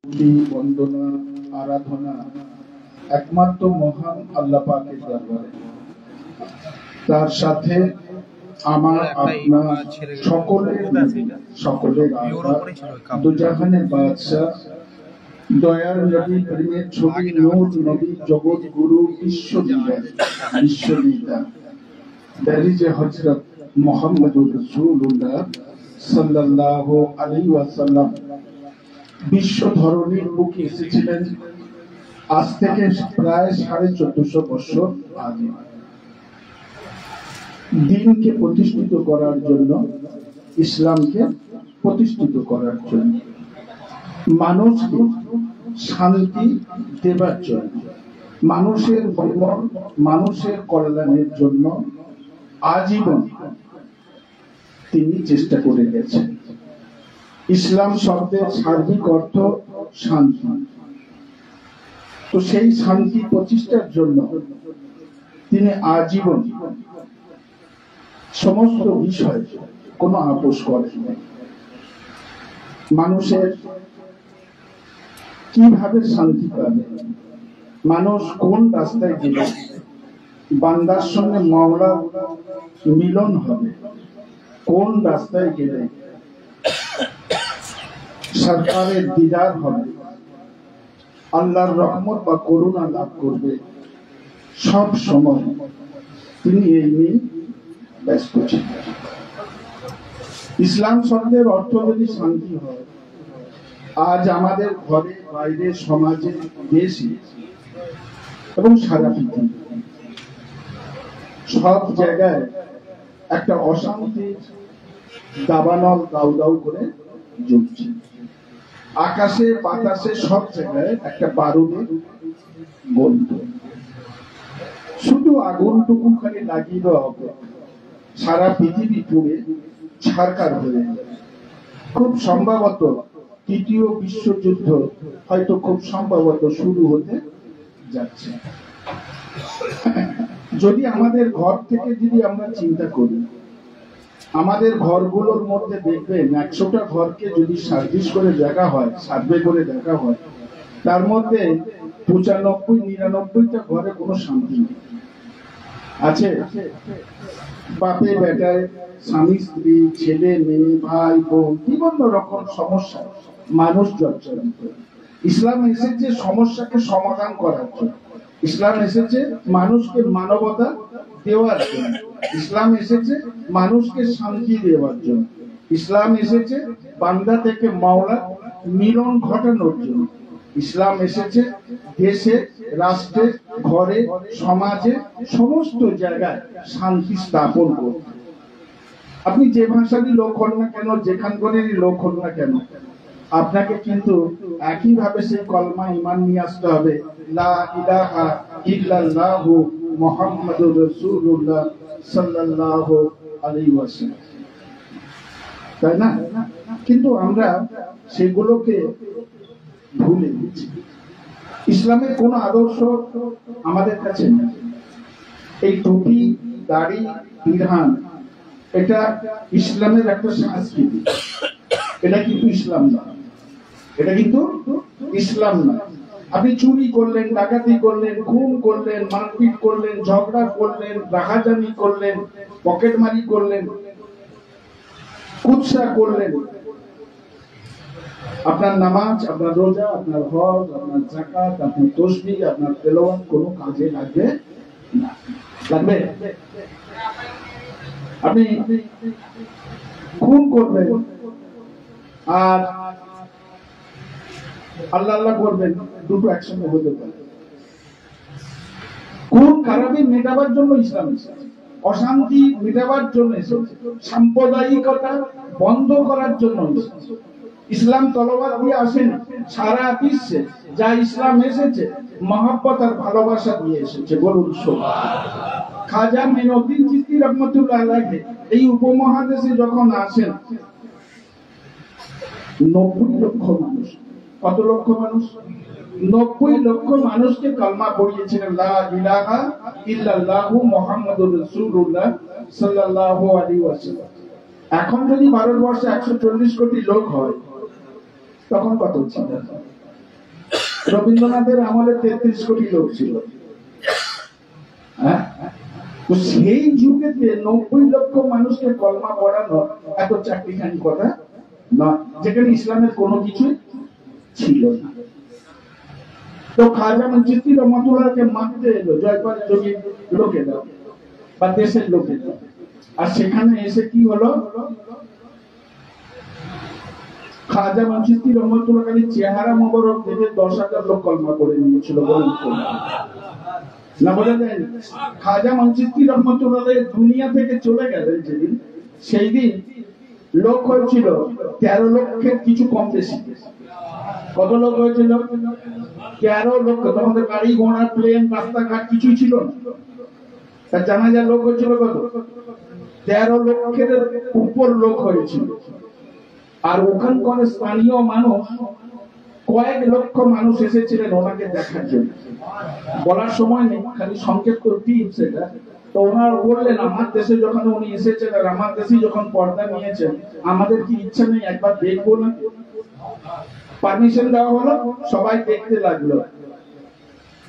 की वंदना आराधना একমাত্র মহান আল্লাহ পাকের দরবারে। তার সাথে আমার আপনার সকলের দুজাহানের বাদশাহ দয়ার নবী প্রেমের ছবি নূর নবী জগৎ গুরু বিশ্ববিদ্যা দারিজে হযরত মুহাম্মদুর রাসূলুল্লাহ সাল্লাল্লাহু আলাইহি ওয়াসাল্লাম বিশ্ব ধরনের বুকে এসেছিলেন আজ থেকে প্রায় 1450 বছর আগে দিনকে প্রতিষ্ঠিত করার জন্য, ইসলামকে প্রতিষ্ঠিত করার জন্য, মানুষকে শান্তি দেবার জন্য, মানুষের মঙ্গল, মানুষের কল্যাণের জন্য আজীবন তিনি চেষ্টা করে গেছেন। ইসলাম শব্দের সার্বিক অর্থ শান্তি। তো সেই শান্তি প্রতিষ্ঠার জন্য তিনি আজীবন সমস্ত বিষয়ে কোনো আপোষ করেন। মানুষের কিভাবে শান্তি পাবে, মানুষ কোন রাস্তায় গেলে বান্দার সঙ্গে মাওলার মিলন হবে, কোন রাস্তায় গেলে সরকারের দিদার হবে, আল্লাহর রহমত বা করুণা লাভ করবে, সব সময় তিনি এই নিয়ে ব্যস্ত ছিলেন। ইসলাম শব্দের অর্থ যদি শান্তি হয়, আজ আমাদের ঘরে বাইরে সমাজে দেশে এবং সারা পৃথিবী সব জায়গায় একটা অশান্তির দাবানল দাউ দাউ করে জ্বলছে। আকাশে বাতাসে সব জায়গায় একটা বারুদের গন্ধ। শুধু আগুনটুকু খালি লাগিয়ে দেওয়া হবে, সারা পৃথিবী পুড়ে ছারকার হয়ে যাবে। খুব সম্ভবত তৃতীয় বিশ্বযুদ্ধ হয়তো খুব সম্ভবত শুরু হতে যাচ্ছে। যদি আমাদের ঘর থেকে যদি আমরা চিন্তা করি, আমাদের ঘরগুলোর মধ্যে দেখবেন 100টা ঘরকে যদি সার্ভিস করে দেখা হয়, সার্ভে করে দেখা হয়, তার মধ্যে 95-99টা ঘরে কোনো শান্তি নেই। আছে বাপে বেটায়, স্বামী স্ত্রী, ছেলে মেয়ে, ভাই বোন, বিভিন্ন রকম সমস্যা মানুষ জর্জরিত। ইসলাম এসেছে সমস্যাকে সমাধান করার জন্য, ইসলাম এসেছে মানুষকে মানবতা দেওয়ার জন্য, ইসলাম এসেছে মানুষকে শান্তি দেওয়ার জন্য, ইসলাম এসেছে বান্দা থেকে মাওলা মিলন ঘটানোর জন্য, ইসলাম এসেছে দেশে, রাষ্ট্রে, ঘরে, সমাজে, সমস্ত জায়গায় শান্তি স্থাপন করতে। আপনি যে ভাষারই লোক হন না কেন, যেখানকারই লোক হন না কেন, আপনাকে কিন্তু একইভাবে সেই কলমা ঈমান নিয়ে আসতে হবে, লা ইলাহা ইল্লাল্লাহু মুহাম্মাদুর রাসূলুল্লাহ সাল্লাল্লাহু আলাইহি ওয়াসাল্লাম, তাই না? কিন্তু আমরা সেগুলোকে ভুলে গেছি। ইসলামের কোন আদর্শ আমাদের কাছে নেই। এই টুপি, দাড়ি, বিধান, এটা ইসলামের একটা সংস্কৃতি, এটা কিন্তু ইসলাম না, এটা কিন্তু ইসলাম না। আপনি চুরি করলেন, ডাকাতি করলেন, খুন করলেন, মারপিট করলেন, ঝগড়া করলেন, রাহাজানি করলেন, পকেটমারি করলেন, কুৎসা করলেন, আপনার নামাজ, আপনার রোজা, আপনার হজ, আপনার যাকাত, আপনার তাসবিহ, আপনার তেলাওয়াত কোনো কাজে লাগবে না। লাগবে? আপনি খুন করবেন আর আল্লাহ আল্লাহ করবেন, দুটো একসঙ্গে হতে পারে। খুন খারাপি মেটাবার জন্য ইসলাম এসেছে, অশান্তি মেটাবার জন্য এসেছে, সাম্প্রদায়িকতা বন্ধ করার জন্য এসেছে। ইসলাম তলোয়ার দিয়ে আসেনি, সারা বিশ্বে যা ইসলাম এসেছে মহব্বত আর ভালোবাসা দিয়ে এসেছে। বলুন সুবহানাল্লাহ। খাজা মঈনুদ্দিন চিশতি রহমাতুল্লাহ আলাইহি এই উপমহাদেশে যখন আসেন, 90 লক্ষ মানুষ, কত লক্ষ মানুষ? 90 লক্ষ মানুষকে কালমা পড়িয়েছিলেন, লা ইলাহা ইল্লাল্লাহু মুহাম্মাদুর রাসূলুল্লাহ সাল্লাল্লাহু আলাইহি ওয়াসাল্লাম। এখন যদি ভারতবর্ষে 140 কোটি লোক হয়, তখন কত চিন্তা রবীন্দ্রনাথের আমলে 33 কোটি লোক ছিল। হ্যাঁ, তো সেই যুগেতে 90 লক্ষ মানুষকে কলমা পড়ানো এত চাকরিখানি কথা নয়, যেখানে ইসলামের কোনো কিছু ছিল না। তো খাজা মঞ্চিস্তি রহমতুল্লাহকে মারতে এলো জয়পাল জমির লোকেরা বা দেশের লোকেরা, আর সেখানে এসে কি হলো, খাজা মঞ্চিস্তি রহমতুল্লাহ খালি চেহারা মোবারক দেখে 10,000 লোক কলমা করে নিয়েছিল। না বোঝা যায়? খাজা মঞ্চিস্তি রহমতুল্লাহ দুনিয়া থেকে চলে গেলেন যেদিন, সেই দিন লোক হয়েছিল 13 লক্ষের কিছু কম বেশি। কত লোক হয়েছিল? 13 লক্ষ। তোমাদের গাড়ি ঘোড়া প্লেন রাস্তাঘাট কিছুই ছিল না। তার জানাজার লোক হয়েছিল কত? 13 লক্ষের উপর লোক হয়েছিল। আর ওখানকার স্থানীয় মানুষ কয়েক লক্ষ মানুষ এসেছিলেন ওনাকে দেখার জন্য। বলার সময় নেই, খালি সংকেত করে টিপ সেটা। তো ওনারা বললেন, আমার দেশে যখন উনি এসেছেন আর আমার দেশে যখন পর্দা নিয়েছেন, আমাদের কি ইচ্ছা নেই একবার দেখবো না? পারমিশন দেওয়া হলো, সবাই দেখতে লাগলো।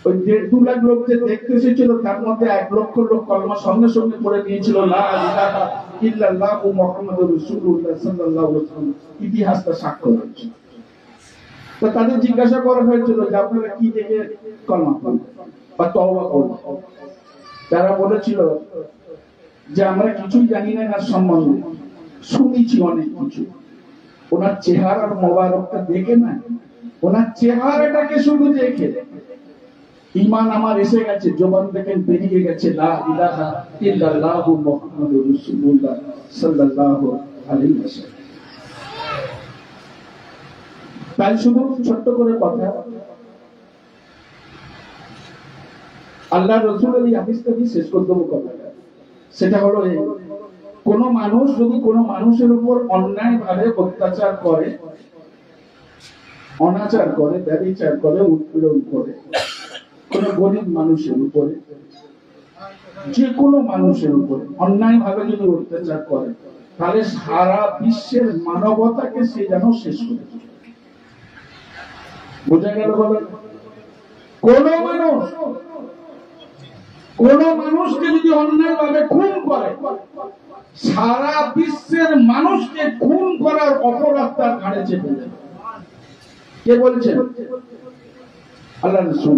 ওই 1.5-2 লাখ লোক যে দেখতে এসেছিল, তার মধ্যে 1 লক্ষ লোক কলমা সঙ্গে সঙ্গে পড়ে নিয়েছিল, লা ইলাহা ইল্লাল্লাহু মুহাম্মাদুর রাসূলুল্লাহ সাল্লাল্লাহু আলাইহি ওয়াসাল্লাম। ইতিহাসটা সাক্ষ্য দিচ্ছে। তো তাদের জিজ্ঞাসা করা হয়েছিল যে আপনারা কি দেখে কলমা পড়লেন বা তওবা করলেন? তারা বলেছিল যে আমরা কিছুই জানি না এর সম্বন্ধে, শুনেছি অনেক কিছু। ওনার চেহারার মোবারকটা দেখে না, ওনার চেহারাটাকে শুধু দেখে ঈমান আমার এসে গেছে, জবান থেকে বেরিয়ে গেছে লা ইলাহা ইল্লাল্লাহু মুহাম্মাদুর রাসূলুল্লাহ সাল্লাল্লাহু আলাইহি ওয়াসাল্লাম। তাই শুধু ছোট্ট করে কথা, আল্লাহ রাসূলের এই হাদিসটা দিয়ে শেষ করে দেবো কথাটা। সেটা হলো এই, কোন মানুষ যদি কোন মানুষের উপর অন্যায় ভাবে অত্যাচার করে, অনাচার করে, ব্যভিচার করে, উৎপীড়ন করে, কোন গরিব মানুষের উপরে, যে কোনো মানুষের উপরে অন্যায় ভাবে যদি অত্যাচার করে, তাহলে সারা বিশ্বের মানবতাকে সে যেন শেষ করে দেয়। বোঝা গেল? বলেন, কোন মানুষকে যদি অন্যায় ভাবে খুন করে, সারা বিশ্বের মানুষকে খুন করার অপরাধ তার ঘাড়ে চেপে যাবে। কে বলছেন? আল্লাহ রাসূল।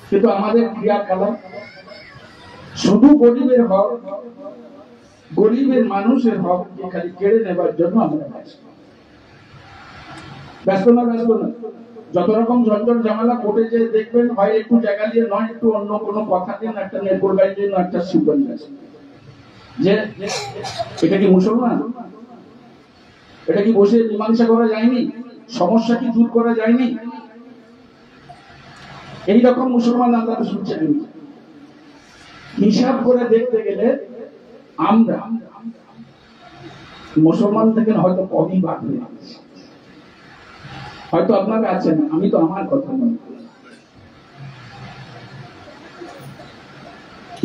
কিন্তু আমাদের ক্রিয়াকলাপ শুধু গরিবের হক, গরিবের মানুষের হক খালি কেড়ে নেবার জন্য আমরা ব্যস্ত না। যত রকম ঝঞ্ঝট ঝামেলা কোর্টে যে দেখবেন, হয় একটু জায়গা দিয়ে, নয় একটু অন্য কোনো কথা দিয়ে, একটা নেটবর্কের জন্য একটা সুপার আছে যে এটা কি মুসলমান, এটা কি বসে মীমাংসা করা যায়নি, সমস্যা কি দূর করা যায়নি? এইরকম মুসলমান আল্লাহ রাসূল চান। হিসাব করে দেখতে গেলে আমরা মুসলমান থেকে হয়তো কমই বাড়বে, হয়তো আপনারা আছেন, আমি তো আমার কথা মনে করি।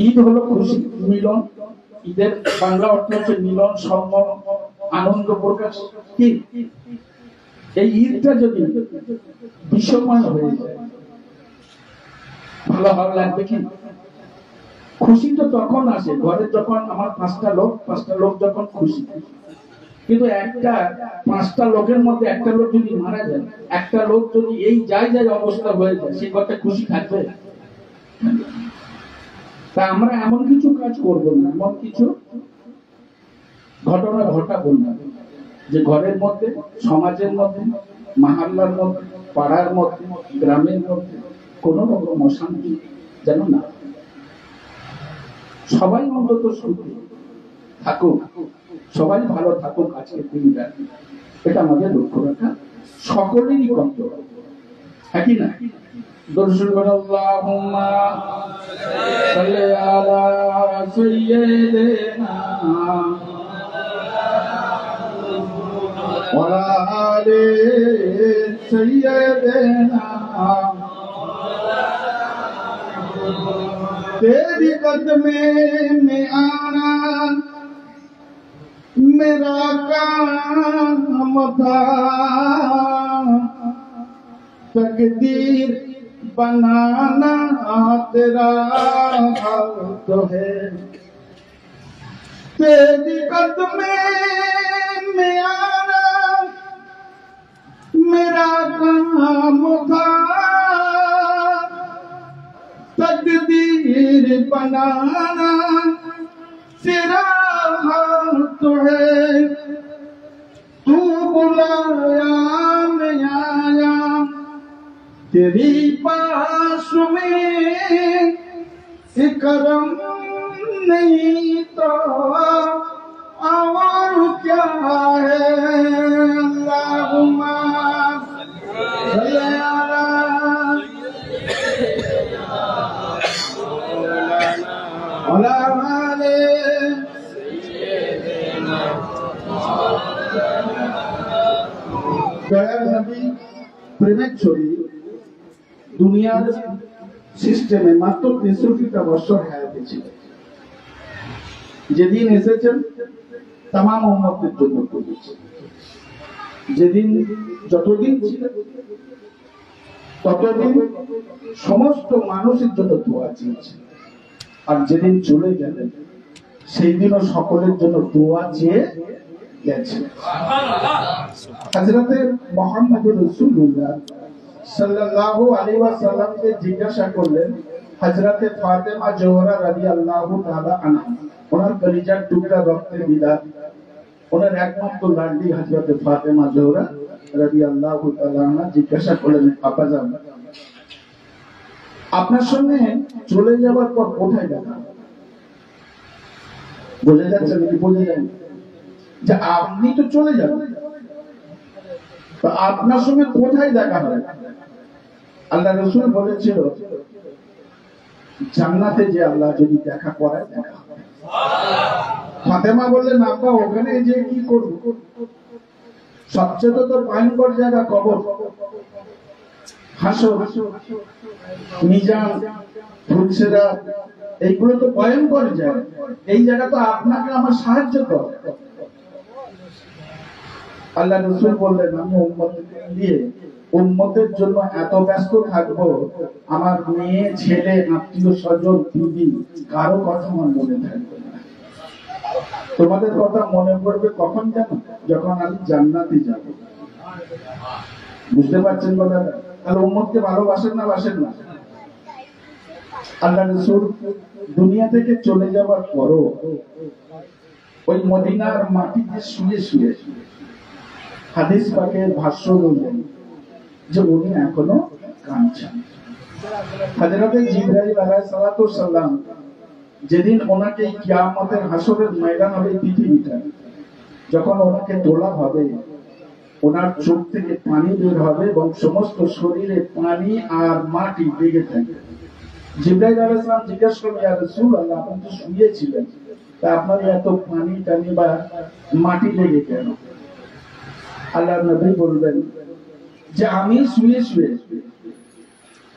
ঈদ হলো খুশি, মিলন। ঈদের বাংলা অর্থ হচ্ছে মিলন, সম্মান, আনন্দ প্রকাশ। কি এই ঈদটা যদি বিষমান হয়ে যায়, ভালো লাগবে কি? খুশি তো তখন আসে ঘরে যখন আমার 5টা লোক যখন খুশি। কিন্তু 5টা লোকের মধ্যে একটা লোক যদি মারা যায়, একটা লোক যদি এই যায় অবস্থা হয়ে যায়, সে ঘরটা খুশি থাকবে? তা আমরা এমন কিছু কাজ করব না, এমন কিছু ঘটনা ঘটাবো না যে ঘরের মধ্যে, সমাজের মধ্যে, মহল্লার মধ্যে, পাড়ার মধ্যে, গ্রামের মধ্যে কোনো রকম অশান্তি যেন না। সবাই অন্তত সুখী থাকুক, সবাই ভালো থাকুক আজকের দিনটা, এটা আমাদের লক্ষ্য রাখা সকলেরই কর্তব্য। হ্যাঁ কি না? দর্শন করে আল্লাহুম্মা সাল্লি আলা সাইয়্যিদিনা ওয়া আলি সাইয়্যিদিনা तेरी कदमे में आना मेरा काम था, तकदीर बनाना तेरा हाथ है, तेरी कदमें में आना मेरा काम था, तकदीर बनाना तेरा हाथ है, तू बुलाया मैं आया तेरी पास में, करम नहीं तो और क्या है। अल्लाहुम्मा सल्ली अला आले দয়ার নবী প্রেমের ছবি দুনিয়ার সিস্টেমে মাত্র 63টা বছর হায়াতে ছিল। যেদিন এসেছেন তামাম উম্মতের জন্য করেছেন, যেদিন যতদিন ছিলেন ততদিন সমস্ত মানুষের জন্য দোয়া চেয়েছেন, আর যেদিন চলে গেলেন সেই দিনও সকলের জন্য দোয়া চেয়ে গেছেন। হযরতে মুহাম্মদুর রাসূলুল্লাহ সাল্লাল্লাহু আলাইহি ওয়াসাল্লামকে জিজ্ঞাসা করলেন হযরতে ফাতেমা জোহরা রাদিয়াল্লাহু তাআলা আনহা, ওনার কলিজার টুকরা রক্তের বিদাত, ওনার একমাত্র লাডলি হযরতে ফাতেমা জোহরা রাদিয়াল্লাহু তাআলা আনহা জিজ্ঞাসা করলেন, আব্বাজান আপনার সঙ্গে চলে যাওয়ার পর কোথায় দেখা? বলে যাচ্ছে নাকি বলে যান যে আপনি তো চলে যাবেন, তো আপনার সঙ্গে কোথায় দেখা হবে? আল্লাহ রাসূল বলেছিল জান্নাতে যে আল্লাহ যদি দেখা করায় দেখা হবে। ফাতেমা বললেন আব্বা ওখানে যে কি করব? সবচেয়ে তো ভয়ঙ্কর জায়গা কবর, হাসর, মিজান, ফুলসেরা, এইগুলো তো ভয়ঙ্কর জায়গা। এই জায়গা তো আপনাকে আমার সাহায্য করে। আল্লাহ রাসূল বললেন আমি উম্মতকে নিয়ে উম্মতের জন্য এত ব্যস্ত থাকবো, আমার মেয়ে ছেলে আত্মীয় স্বজন দিদি কারো কথা আমার মনে থাকবে না। তোমাদের কথা মনে পড়বে কখন জানো? যখন আমি জান্নাতে যাব। বুঝতে পারছেন কথা? তাহলে উম্মতকে ভালোবাসেন না বাসেন না? আল্লাহ রাসূল দুনিয়া থেকে চলে যাওয়ার পরও ওই মদিনার মাটিতে শুয়ে শুয়ে হাদিস পাকের ভাষ্য বললেন যে উনি এখনো কাঁদছেন। হযরতে জিবরাইল আলাইহিস সালাতু সালাম যেদিন ওনাকে কিয়ামতের হাসরের ময়দান হবে পৃথিবীটা, যখন ওনাকে তোলা হবে ওনার চোখ থেকে পানি বের হবে এবং সমস্ত শরীরে পানি আর মাটি লেগে থাকবে। জিবরাইল আলাইহিস সালাম জিজ্ঞাসা করলেন ইয়া রাসূলুল্লাহ আপনি তো শুয়েছিলেন, তা আপনার এত পানি টানি বা মাটি লেগে কেন? আল্লাহর নবী বলবেন যে আমি শুয়ে শুয়ে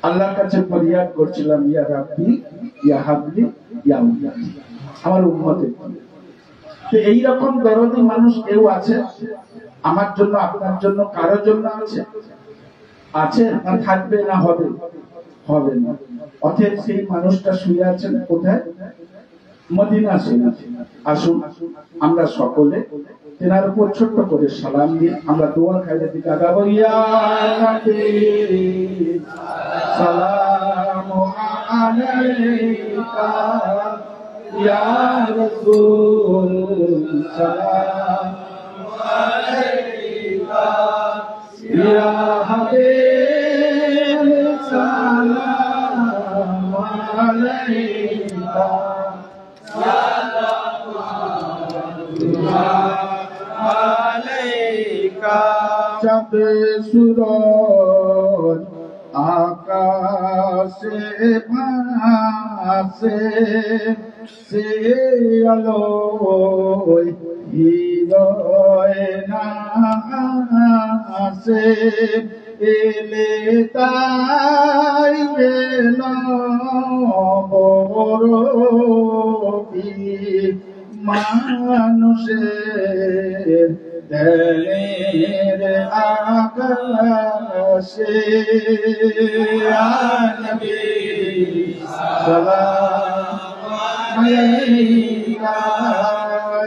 আল্লাহর কাছে ফরিয়াদ করছিলাম ইয়া রাব্বি ইয়া হাবলি ইয়া উম্মতি, আমার উম্মতের। তো এই রকম দরদি মানুষ কেউ আছে আমার জন্য, আপনার জন্য, কারোর জন্য আছে? আছে না থাকবে না হবে? হবে না। অতএব সেই মানুষটা শুয়ে আছেন কোথায়? মদিনা শরীফ। আসুন আমরা সকলে তেনার উপর ছোট্ট করে সালাম দিয়ে আমরা দোয়া খাইলে দিকে আগাবো। ইয়া নবী সালামু আলাইকা, ইয়া রাসূল সালামু আলাইকা, ইয়া হাবিব সালামু আলাইকা, চাঁদ সূরজ আকাশে ভাসে, সে আলোয় হৃদয় নাচে, এলে তাই যেন বড় মানুষের ধ্যানের আকাশে নবী সালাম আলাইকা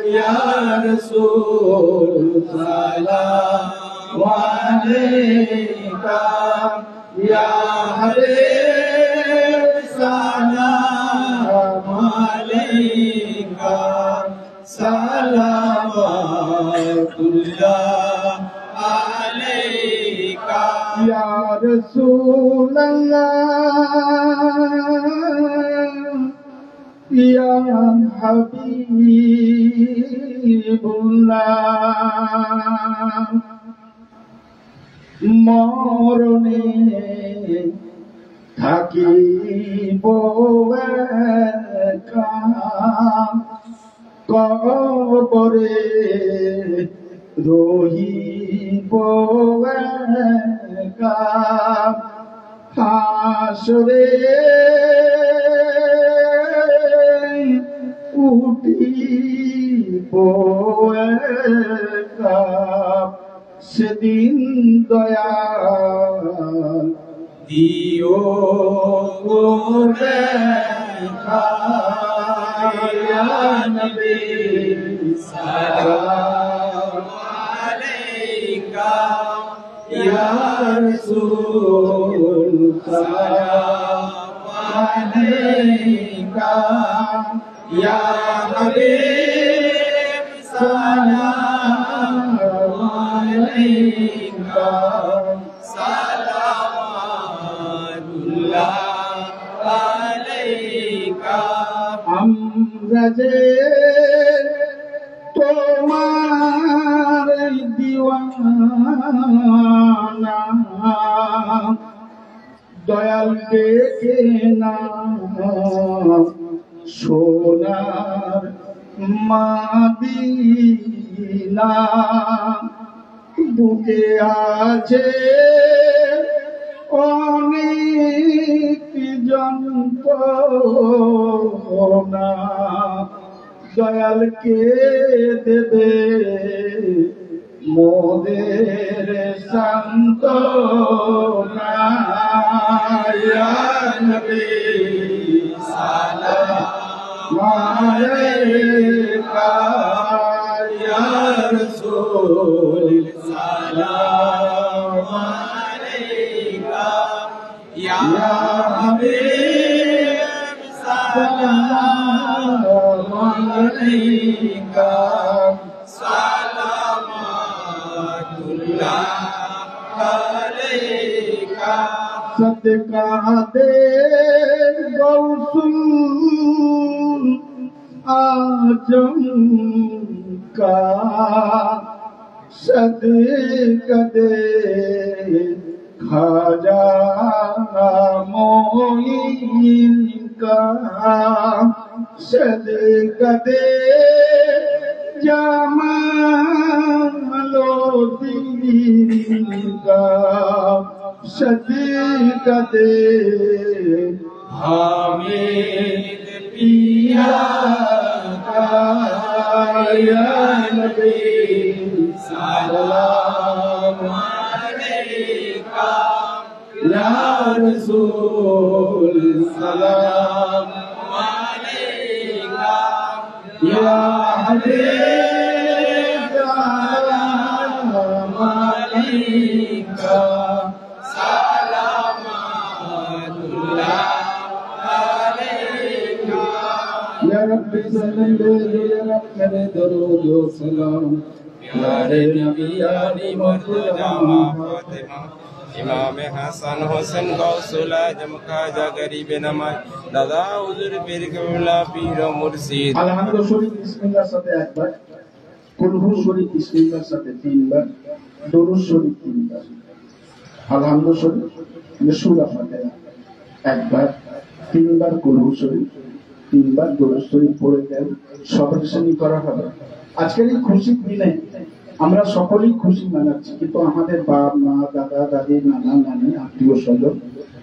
ইয়া রাসূল সালাম আলাইকা ইয়া হাবিব সালাম আলাইকা সালাওয়াতুল্লাহ আলাইকা ইয়া রাসূলুল্লাহ ইয়া হাবিবুল্লাহ মরণে থাকিব একা কবরে রহিব একা হাসরে উঠিব একা সেদিন দয়াল দিও দেখা ইয়া নবী সালাম আলাইকা ইয়া রাসূল সালাম আলাইকা ইয়া হাবিব সালাম আলাইকা সালাওয়াতুল্লাহ আলাইকা আমরা যে তোমার দিওয়ানা দয়াল ডেকে না সোনার মাদিনা বুকে আছে অনেক যন্ত্রণা দয়ালকে দেবে মোদের সান্তনা ইয়া নবী সালাম আলাইকা ইয়া রাসূল সালাম আলাইকা ইয়া হাবিব সালাম আলাইকা সালাওয়াতুল্লাহ আলাইকা सदका दे गौसुल आजम का सदका दे खाजा मोइन का सदका दे जमालुद्दीन का सदका दे हामिद पिया का या नबी सलाम अलैका या रसूल सलाम अलैका या हबीब सलाम अलैका या रब्बी सल्लल्लाहु अलैहि दरूद व सलाम प्यारे नबी आली मुर्तजा फातिमा इमाम हसन हुसैन गौसुल आजम खाजा गरीब नवाज दादा हुजूर पीर कबला पीर मुर्शिद আলহামদুলিল্লাহ শরীফ বিসমিল্লাহর সাথে একবার কুলহু শরীফ বিসমিল্লাহর সাথে তিনবার দরুদ শরীফ তিনবার আলহামদুলিল্লাহ শরীফ সূরা ফাতিহা একবার তিনবার কুলহু শরীফ তিনবার দরুদ শরীফ পড়ে দেন সবরসানি করা হবে আজকের এই খুশির দিনে আমরা সকলেই খুশি মানাচ্ছি কিন্তু আমাদের বাপ মা দাদা দাদি নানা নানি আত্মীয় স্বজন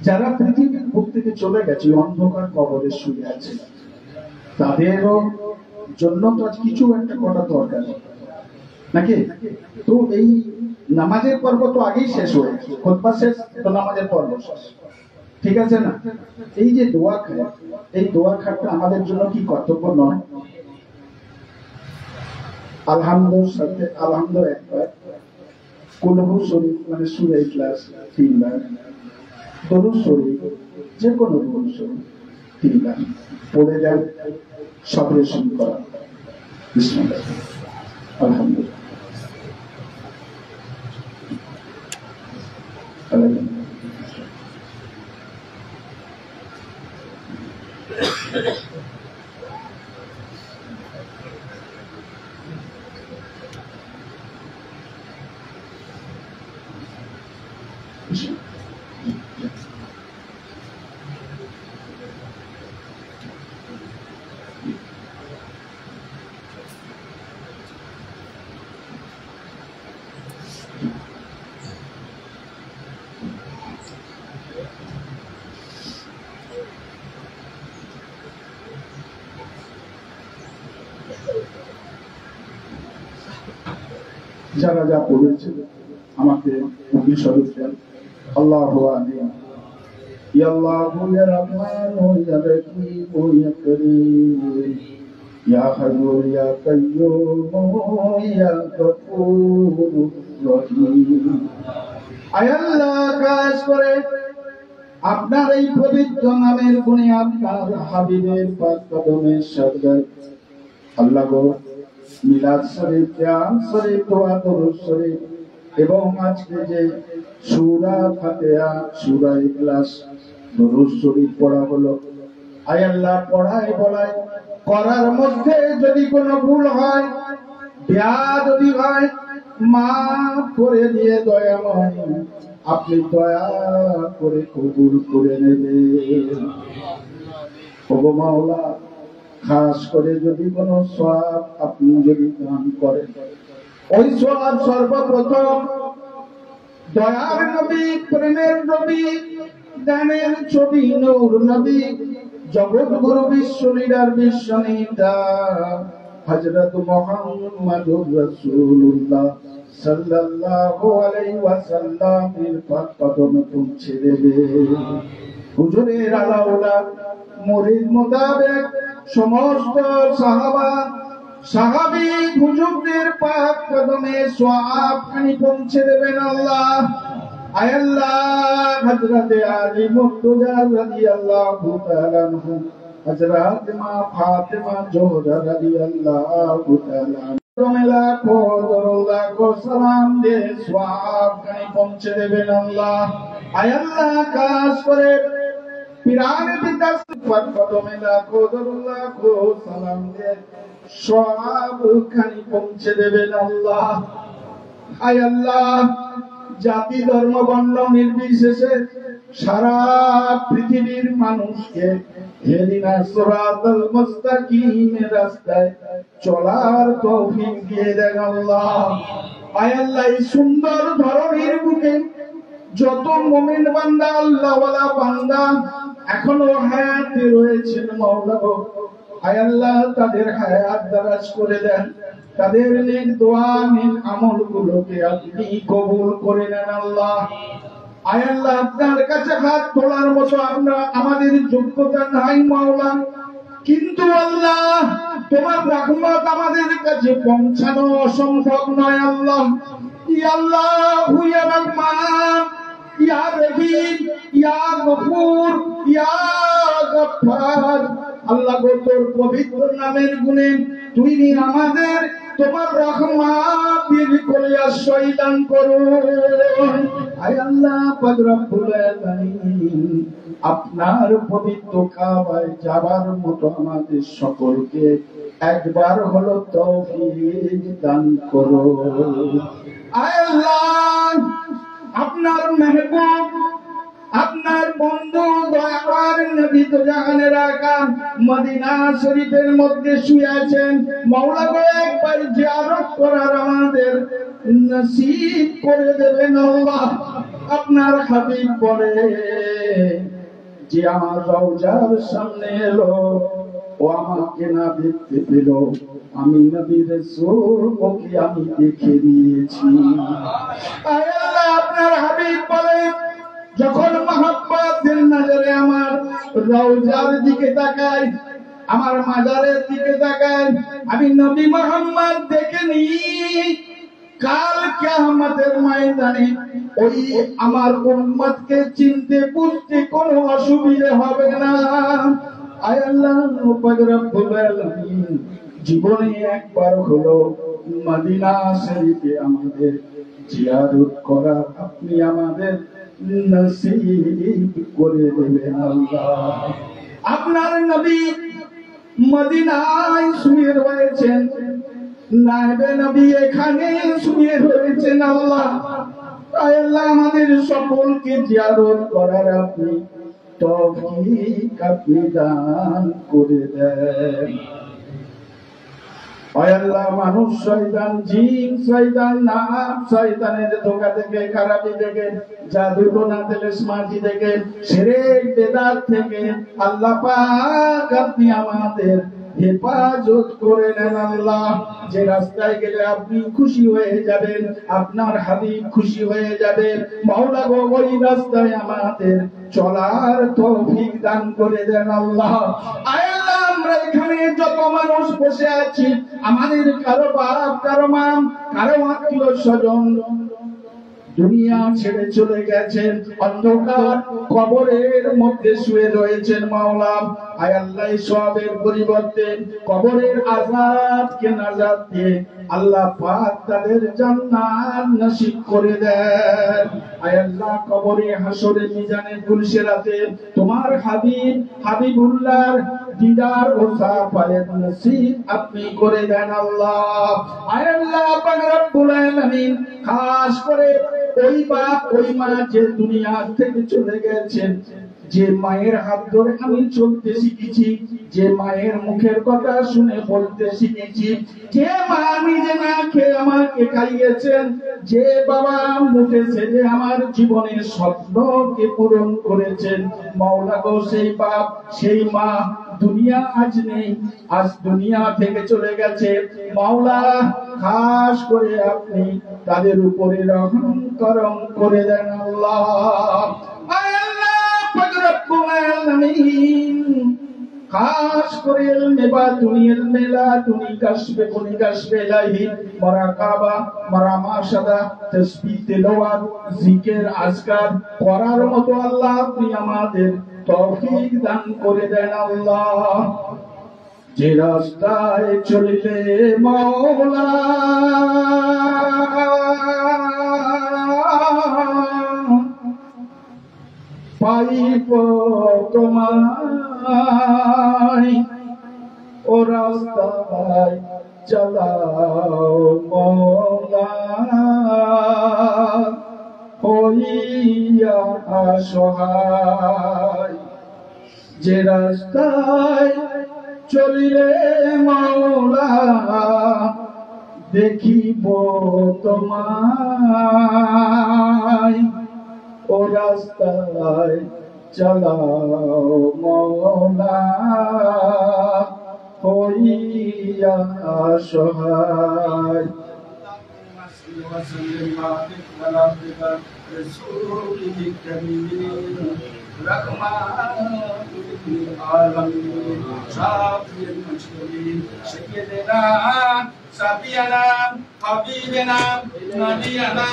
যারা পৃথিবীর বুক থেকে চলে গেছে অন্ধকার কবরে শুয়ে আছে তাদেরও জন্য তো আজ কিছু একটা করা দরকার নাকি? তো এই নামাজের পর্ব তো আগেই শেষ হয়ে গেছে, খুতবা শেষ তো নামাজের পর্ব শেষ, ঠিক আছে না? এই যে দোয়া খায়, এই দোয়া খাটটা আমাদের জন্য কি কর্তব্য নয়? আলহামদুলিল্লাহ সাথে আলহামদুলিল্লাহ একবার, কুলহু শরীফ মানে সূরা ইখলাস 3 বার, দরুদ শরীফ যে কোনো দরুদ শরীফ 3 বার পড়ে যান, সবরে শুরু করা। বিসমিল্লাহ, আলহামদুলিল্লাহ, আলহামদুলিল্লাহ। যারা যা পড়েছে আমাকে স্মরণ দেন। আল্লাহু আকবার। ইয়া আল্লাহু ইয়া রহমানু ইয়া রহিমু ইয়া কারীম ইয়া হাইয়্যু ইয়া কাইয়্যুমু ইয়া গফুরুর রহিম। আয় আল্লাহ, কাজ করে আপনার এই পবিত্র নামের গুণে আপনার হাবিবের পাক কদমের সাজদায় আল্লাহ গো, মিলাদ শরীফ, কিয়াম শরীফ, দোয়া দরুদ শরীফ এবং আজকে যে সূরা ফাতিহা, সূরা ইখলাস, দরুদ শরীফ পড়া হলো, আয় আল্লাহ পড়ায় বলায় করার মধ্যে যদি কোনো ভুল হয়, বেয়াদবি হয়, মাফ করে দিয়ে দয়াময় আপনি দয়া করে কবুল করে নেবেন। ওগো মাওলা, খাস করে যদি কোনো সওয়াব আপনি যদি দান করেন, ওই সওয়াব সর্বপ্রথম দয়ার নবী, প্রেমের নবী, দানের ছবি নূর নবী, জগৎগুরু বিশ্ব লিডার, বিশ্ব নেতা হযরত মুহাম্মদুর রাসূলুল্লাহ সাল্লাল্লাহু আলাইহি ওয়াসাল্লামের পাক কদমে পৌঁছে দেবে। হুজুরের আলাউলা মুরিদ মোতাবেক সমস্ত সাহাবা সাহাবী হুজুরদের পাক কদমে সওয়াব খানি পৌঁছে দেবেন আল্লাহ। আয় আল্লাহ, হযরত আলী মুর্তজা রাদিয়াল্লাহু তাআলা আনহু, হযরত মা ফাতেমা জোহরা রাদিয়াল্লাহু তাআলা লাখো লাখো সালাম দে সওয়াব খানি পৌঁছে দেবেন আল্লাহ। আয় আল্লাহ, কাজ করে পিরানে পিতা পাক কদমে লাখো লাখো সালাম দে সওয়াব খানি পৌঁছে দেবেন আল্লাহ। আয় আল্লাহ, জাতি ধর্ম বর্ণ নির্বিশেষে সারা পৃথিবীর মানুষকে হেদিনা সিরাতাল মুস্তাকিমের রাস্তায় চলার তৌফিক দিয়ে দেন আল্লাহ। আয় আল্লাহ, এই সুন্দর ধরনের বুকে যত মুমিন বান্দা, আল্লাহওয়ালা বান্দা এখনো হায়াতে রয়েছেন মাওলা গো, আয় আল্লাহ তাদের হায়াত দারাজ করে দেন, তাদের নেক দোয়া নেক আমলগুলোকে আপনি কবুল করে নেন আল্লাহ। আয় আল্লাহ, আপনার কাছে হাত তোলার মতো আমরা আমাদের যোগ্যতা নাই মাওলা, কিন্তু আল্লাহ তোমার রহমত আমাদের কাছে পৌঁছানো অসম্ভব নয় আল্লাহ। ইয়া আল্লাহ ইয়া রহমান ইয়া রহিম ইয়া গফুর ইয়া গফফার, আল্লাহ গো তোর পবিত্র নামের গুণে তুই আমাদের তোমার রহমতের কোলে আশ্রয় দান করুন। আয় আল্লাহ পাক রব্বুল আলামিন, আপনার পবিত্র কাবায় যাবার মতো আমাদের সকলকে একবার হলো তৌফিক দান করুন। আয় আল্লাহ, আপনার মেহবুব, আপনার বন্ধু দয়ার নবী তো জাহানের আকা মদিনা শরীফের মধ্যে শুয়ে আছেন, মাওলা গো একবার জিয়ারত করার আমাদের নসিব করে দেবেন আল্লাহ। আপনার হাবিব বলে যে আমার রওজার সামনে এলো, ও আমাকে না দেখতে পেল, আমি নবী রাসূল ওকে আমি দেখে নিয়েছি। আয় আল্লাহ, আপনার হাবিব বলেন, যখন মহব্বতের নজরে আমার রওজার দিকে তাকাই, আমার মাজারের দিকে তাকাই, আমি নবী মুহাম্মদ দেখে নিই, কাল কিয়ামতের ময়দানে ওই আমার উম্মতকে চিনতে বুঝতে কোনো অসুবিধা হবে না। আয় আল্লাহ পাক রব্বুল আলামিন, জীবনে একবার হলো মদিনা শরীফে আমাদের জিয়ারত করার আপনি আমাদের নসিব করে দেবেন আল্লাহ। আপনার নবী মদিনায় শুয়ে রয়েছেন, নায়েবে নবী এখানে শুয়ে রয়েছেন আল্লাহ। আয় আল্লাহ, আমাদের সকলকে জিয়ারত করার আপনি তৌফিক আপনি দান করে দেন। আয় আল্লাহ, মানুষ শয়তান, জিন শয়তান, নাফ শয়তানের ধোঁকা থেকে, খারাপি থেকে, জাদু টোনা তেলেসমাজি থেকে, শিরক বেদাত থেকে আল্লাহ পাক আপনি আমাদের হেফাজত করে নেন আল্লাহ। যে রাস্তায় গেলে আপনি খুশি হয়ে যাবেন, আপনার হাবিব খুশি হয়ে যাবেন, মাওলা গো ওই রাস্তায় আমাদের চলার তৌফিক দান করে দেন আল্লাহ। আয় আল্লাহ, আমরা এখানে যত মানুষ বসে আছি, আমাদের কারো বাপ, কারো মা, কারো আত্মীয় স্বজন দুনিয়া ছেড়ে চলে গেছেন, অন্ধকার কবরের মধ্যে শুয়ে রয়েছেন মাওলা। আয় আল্লাহ, সবের পরিবর্তে কবরের আযাবকে নাজাত দিয়ে আল্লাহ পাক তাদের জান্নাত নসিব করে দেন। আয় আল্লাহ, কবরে হাসরে মিজানে পুলসিরাতে তোমার হাবিব হাবিবুল্লাহর দিদার ও সাফায়েত নসিব আপনি করে দেন আল্লাহ। আয় আল্লাহ পাক রব্বুল আলামিন, খাস করে ওই বাপ ওই মা যে দুনিয়া থেকে চলে গেছেন, যে মায়ের হাত ধরে আমি চলতে শিখেছি, যে মায়ের মুখের কথা শুনে বলতে শিখেছি, যে মা নিজে না খেয়ে আমাকে খাইয়েছেন, যে বাবা মুখে সেজে আমার জীবনের স্বপ্নকে পূরণ করেছেন, মাওলা গো সেই বাপ সেই মা দুনিয়া আজ নেই, আজ দুনিয়া থেকে চলে গেছে। মাওলা, খাস করে আপনি তাদের উপরে রহম করম করে দেন আল্লাহ। খাস করে মেবা দুনিয়ার মেলা দুনি কাশবে কোনি কাশবে লাহি মুরাকাবা মারামাশাদা তাসবিহ তেলাওয়াত জিকির আজকার করার মতো আল্লাহ আপনি আমাদের তৌফিক দান করে দেন আল্লাহ। যে রাস্তায় চলিলে মাওলা পাইব তোমায়, ও রাস্তায় চালাও মাওলা, হইয়া অসহায়। যে রাস্তায় চলিলে মাওলা দেখিব তোমায়, ও রাস্তায় চালাও মাওলা, হইয়া অসহায়। سبينا حبيبنا نبينا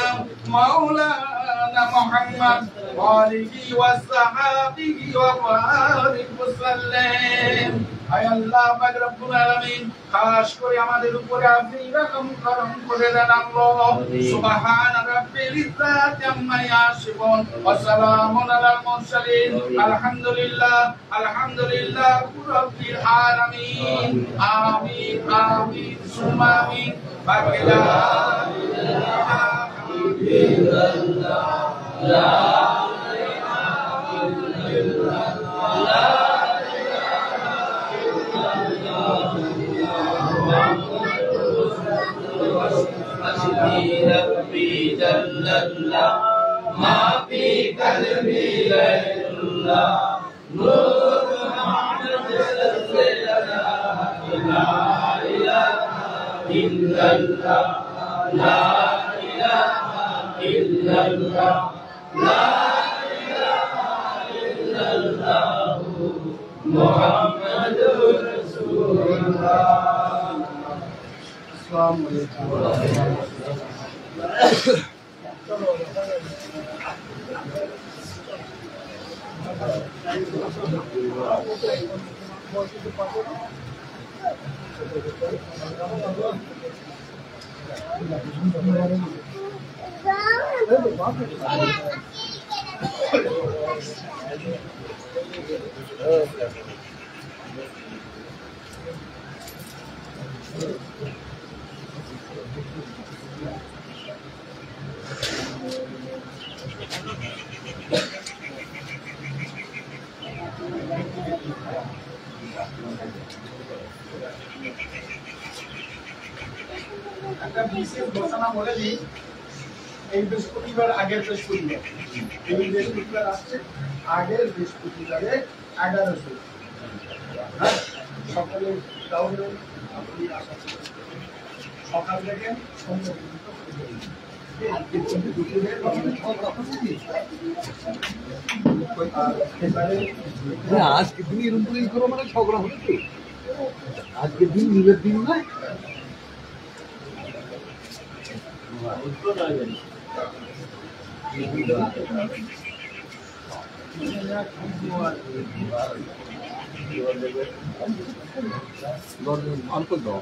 مولانا محمد وآله وصحبه وبارك وسلم। আয় আল্লাহ পাক রব্বুল আলামিন, খাস করে আমাদের উপরে আপনি রহম করম করে দেন আল্লাহ। সুবহান রাব্বিল ইজ্জাতি আম্মা ইয়াসিফুন ওয়া সালামুন আলাল মুরসালিন, আলহামদুলিল্লাহ আলহামদুলিল্লাহ রাব্বিল আলামিন। আমিন আমিন সুম্মা আমিন। বাকিলা ইলাহা ইল্লাল্লাহ লা ইলাহা ইল্লাল্লাহ ربي جل الله ما في قلبي غير الله نور محمد صلى الله illallah, la ilaha illallah, la ilaha illallah, Muhammadur Rasulullah. আসসালামু একটা বিশেষ ঘোষণা বলে দিই, এই বৃহস্পতিবার আগের বৃহস্পতিবার, এই বৃহস্পতিবার আসছে, আগের বৃহস্পতিবারে 1100 সকালে তাহলে আপনি আসা সকাল থেকে সন্ধ্যা পর্যন্ত দুপুরে আজকে দিন এরকম করে করো মানে ঝগড়া হতো তো আজকের দিন নিজের দিন নয় অল্প দাও